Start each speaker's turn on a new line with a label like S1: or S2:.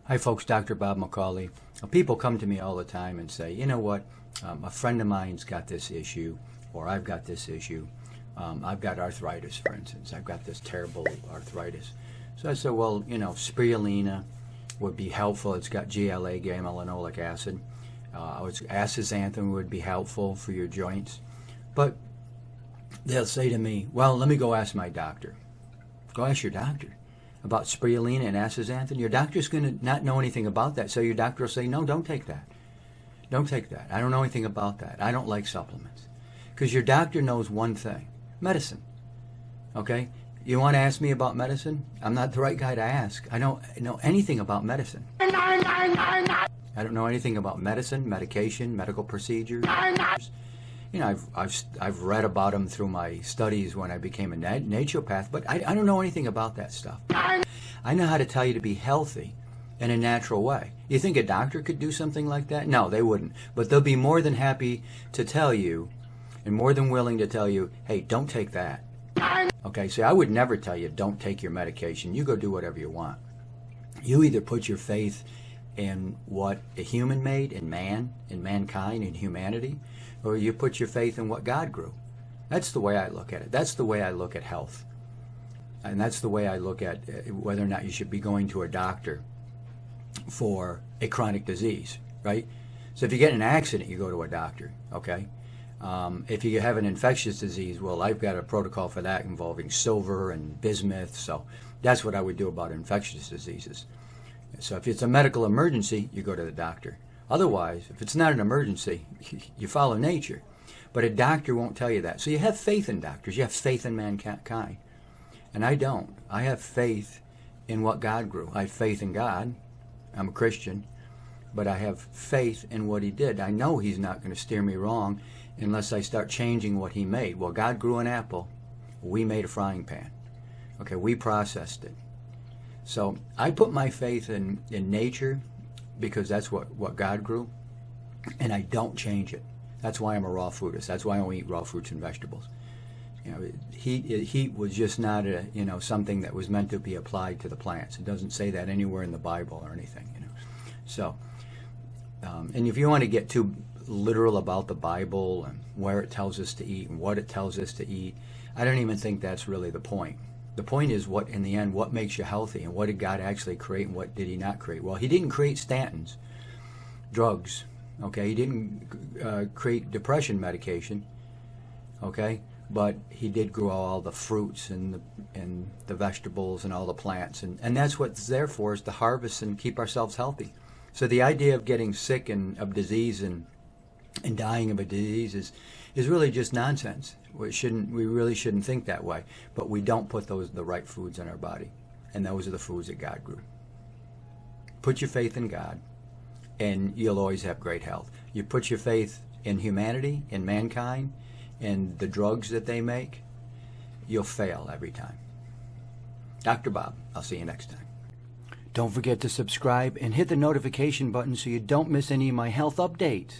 S1: Hi folks, Dr. Bob McCauley. People come to me all the time and say, you know what, a friend of mine's got this issue, or I've got this issue. I've got arthritis, for instance. I've got this terrible arthritis. So I said, well, you know, spirulina would be helpful. It's got GLA, gamma-linolic acid. Astaxanthin would be helpful for your joints. But they'll say to me, well, let me go ask my doctor. Go ask your doctor about spirulina and astaxanthin. Your doctor's going to not know anything about that. So your doctor will say, no, don't take that. Don't take that. I don't know anything about that. I don't like supplements. Because your doctor knows one thing, medicine. Okay? You want to ask me about medicine? I'm not the right guy to ask. I don't know anything about medicine. I don't know anything about medicine, medication, medical procedures. You know, I've read about them through my studies when I became a naturopath, but I don't know anything about that stuff. I know how to tell you to be healthy in a natural way. You think a doctor could do something like that? No, they wouldn't. But they'll be more than happy to tell you, and more than willing to tell you, hey, don't take that. Okay, so I would never tell you, don't take your medication. You go do whatever you want. You either put your faith in what a human made, in man, in mankind, in humanity, or you put your faith in what God grew. That's the way I look at it. That's the way I look at health. And that's the way I look at whether or not you should be going to a doctor for a chronic disease, right? So if you get in an accident, you go to a doctor, okay? If you have an infectious disease, well, I've got a protocol for that involving silver and bismuth, so that's what I would do about infectious diseases. So if it's a medical emergency, you go to the doctor. Otherwise, if it's not an emergency, you follow nature. But a doctor won't tell you that. So you have faith in doctors. You have faith in mankind. And I don't. I have faith in what God grew. I have faith in God. I'm a Christian. But I have faith in what He did. I know He's not going to steer me wrong unless I start changing what He made. Well, God grew an apple. We made a frying pan. Okay, we processed it. So I put my faith in nature because that's what God grew, and I don't change it. That's why I'm a raw foodist. That's why I only eat raw fruits and vegetables. You know, heat was just not something that was meant to be applied to the plants. It doesn't say that anywhere in the Bible or anything. So, and if you want to get too literal about the Bible and where it tells us to eat and what it tells us to eat, I don't even think that's really the point. The point is, what in the end, what makes you healthy, and what did God actually create and what did He not create? Well, He didn't create statins, drugs, okay? He didn't create depression medication, okay? But He did grow all the fruits and the vegetables and all the plants, and that's what it's there for, is to harvest and keep ourselves healthy. So the idea of getting sick and of disease and dying of a disease is really just nonsense. We really shouldn't think that way. But we don't put the right foods in our body, and those are the foods that God grew. Put your faith in God, and you'll always have great health. You put your faith in humanity, in mankind, and the drugs that they make, you'll fail every time. Dr. Bob, I'll see you next time. Don't forget to subscribe and hit the notification button so you don't miss any of my health updates.